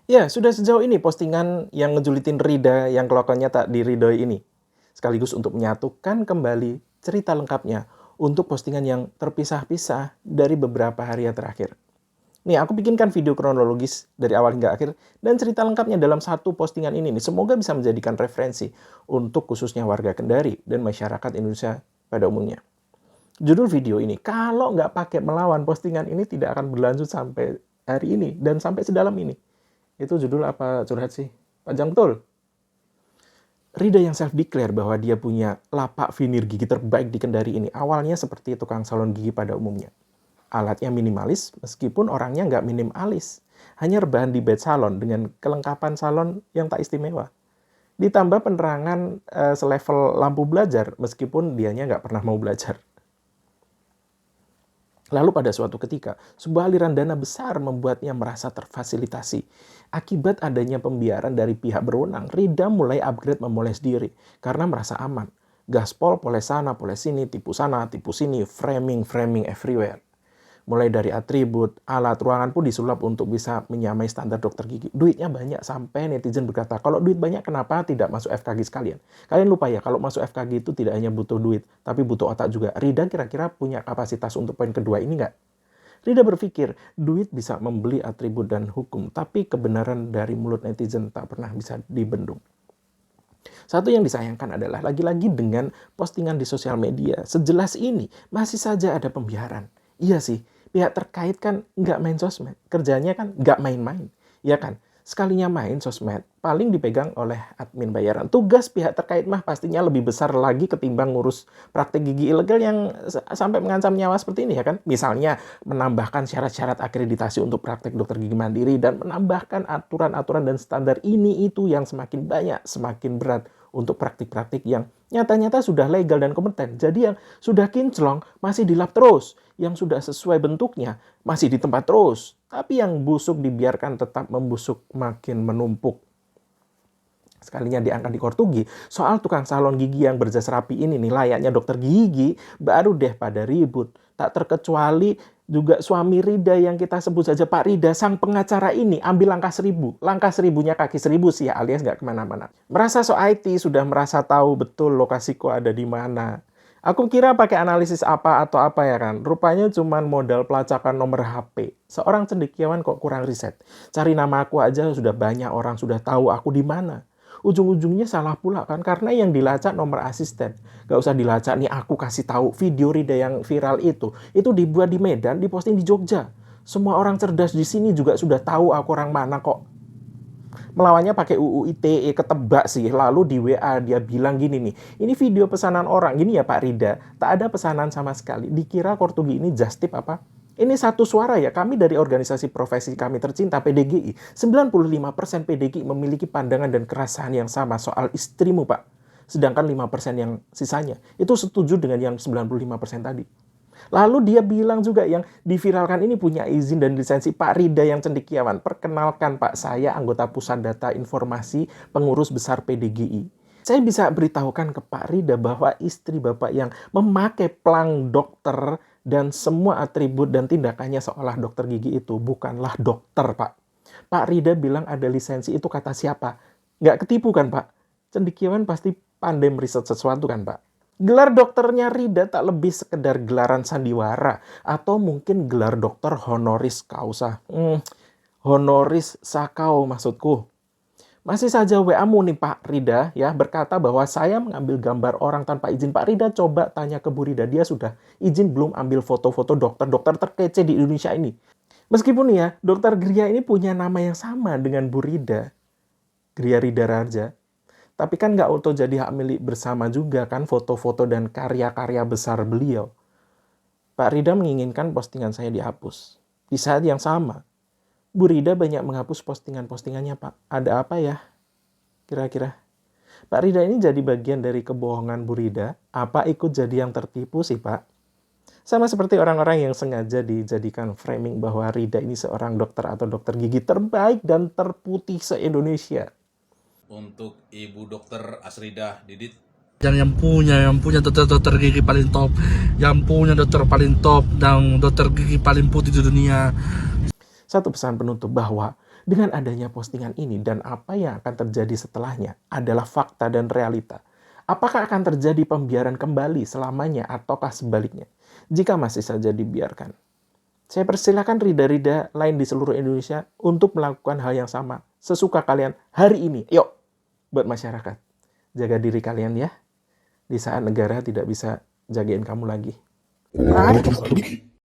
Ya, sudah sejauh ini postingan yang ngejulitin Rida yang kelakuannya tak diridhoi ini. Sekaligus untuk menyatukan kembali cerita lengkapnya untuk postingan yang terpisah-pisah dari beberapa hari yang terakhir. Nih, aku bikinkan video kronologis dari awal hingga akhir dan cerita lengkapnya dalam satu postingan ini nih. Semoga bisa menjadikan referensi untuk khususnya warga Kendari dan masyarakat Indonesia pada umumnya. Judul video ini, kalau nggak pakai melawan, postingan ini tidak akan berlanjut sampai hari ini dan sampai sedalam ini. Itu judul apa curhat sih? Panjang betul. Rida yang self-declare bahwa dia punya lapak veneer gigi terbaik di Kendari ini awalnya seperti tukang salon gigi pada umumnya. Alatnya minimalis meskipun orangnya nggak minimalis. Hanya rebahan di bed salon dengan kelengkapan salon yang tak istimewa. Ditambah penerangan selevel lampu belajar meskipun dianya nggak pernah mau belajar. Lalu pada suatu ketika, sebuah aliran dana besar membuatnya merasa terfasilitasi. Akibat adanya pembiaran dari pihak berwenang, Rida mulai upgrade memoles diri karena merasa aman. Gaspol, poles sana, poles sini, tipu sana, tipu sini, framing everywhere. Mulai dari atribut, alat, ruangan pun disulap untuk bisa menyamai standar dokter gigi. Duitnya banyak sampai netizen berkata, kalau duit banyak kenapa tidak masuk FKG sekalian? Kalian lupa ya, kalau masuk FKG itu tidak hanya butuh duit, tapi butuh otak juga. Rida kira-kira punya kapasitas untuk poin kedua ini nggak? Rida berpikir, duit bisa membeli atribut dan hukum, tapi kebenaran dari mulut netizen tak pernah bisa dibendung. Satu yang disayangkan adalah lagi-lagi dengan postingan di sosial media, sejelas ini masih saja ada pembiaran. Iya sih, pihak terkait kan nggak main sosmed, kerjanya kan nggak main-main, ya kan? Sekalinya main sosmed, paling dipegang oleh admin bayaran. Tugas pihak terkait mah pastinya lebih besar lagi ketimbang ngurus praktik gigi ilegal yang sampai mengancam nyawa seperti ini ya kan? Misalnya menambahkan syarat-syarat akreditasi untuk praktik dokter gigi mandiri dan menambahkan aturan-aturan dan standar ini itu yang semakin banyak, semakin berat untuk praktik-praktik yang nyata-nyata sudah legal dan kompeten. Jadi yang sudah kinclong masih dilap terus, yang sudah sesuai bentuknya masih di tempat terus. Tapi yang busuk dibiarkan tetap membusuk makin menumpuk. Sekalinya diangkat di Kortugi, soal tukang salon gigi yang berjas rapi ini nih layaknya dokter gigi, baru deh pada ribut. Tak terkecuali juga suami Rida yang kita sebut saja Pak Rida, sang pengacara ini ambil langkah 1000. Langkah 1000-nya kaki 1000 sih ya, alias nggak kemana-mana. Merasa so IT, sudah merasa tahu betul lokasiku ada di mana. Aku kira pakai analisis apa atau apa ya kan. Rupanya cuma modal pelacakan nomor HP. Seorang cendekiawan kok kurang riset. Cari nama aku aja sudah banyak orang sudah tahu aku di mana. Ujung-ujungnya salah pula kan karena yang dilacak nomor asisten. Gak usah dilacak nih aku kasih tahu video Rida yang viral itu dibuat di Medan, diposting di Jogja. Semua orang cerdas di sini juga sudah tahu aku orang mana kok. Melawannya pakai UU ITE ketebak sih. Lalu di WA dia bilang gini nih, ini video pesanan orang. Gini ya Pak Rida, tak ada pesanan sama sekali. Dikira Kortugi ini just tip apa? Ini satu suara ya, kami dari organisasi profesi kami tercinta PDGI. 95% PDGI memiliki pandangan dan keresahan yang sama soal istrimu Pak. Sedangkan 5% yang sisanya, itu setuju dengan yang 95% tadi. Lalu dia bilang juga yang diviralkan ini punya izin dan lisensi Pak Rida yang cendekiawan. Perkenalkan Pak, saya anggota Pusat Data Informasi Pengurus Besar PDGI. Saya bisa beritahukan ke Pak Rida bahwa istri Bapak yang memakai plang dokter dan semua atribut dan tindakannya seolah dokter gigi itu bukanlah dokter Pak. Pak Rida bilang ada lisensi itu kata siapa? Nggak ketipu kan Pak? Cendekiawan pasti pandai meriset sesuatu kan Pak? Gelar dokternya Rida tak lebih sekedar gelaran sandiwara atau mungkin gelar dokter honoris causa. Honoris sakau maksudku. Masih saja WA-mu nih Pak Rida ya berkata bahwa saya mengambil gambar orang tanpa izin. Pak Rida coba tanya ke Bu Rida, dia sudah izin belum ambil foto-foto dokter-dokter terkece di Indonesia ini. Meskipun ya dokter Gria ini punya nama yang sama dengan Bu Rida, Gria Rida Raja. Tapi kan nggak auto jadi hak milik bersama juga kan foto-foto dan karya-karya besar beliau. Pak Rida menginginkan postingan saya dihapus. Di saat yang sama, Bu Rida banyak menghapus postingan-postingannya Pak. Ada apa ya? Kira-kira. Pak Rida ini jadi bagian dari kebohongan Bu Rida. Apa ikut jadi yang tertipu sih Pak? Sama seperti orang-orang yang sengaja dijadikan framing bahwa Rida ini seorang dokter atau dokter gigi terbaik dan terputih se-Indonesia. Untuk Ibu Dokter Asridah Didit yang punya dokter gigi paling top, yang punya dokter paling top dan dokter gigi paling putih di dunia. Satu pesan penutup bahwa Dengan adanya postingan ini dan apa yang akan terjadi setelahnya adalah fakta dan realita. Apakah akan terjadi pembiaran kembali selamanya ataukah sebaliknya? Jika masih saja dibiarkan. Saya persilakan rida-rida lain di seluruh Indonesia untuk melakukan hal yang sama. Sesuka kalian hari ini. Yuk, buat masyarakat. Jaga diri kalian ya. Di saat negara tidak bisa jagain kamu lagi. Oh,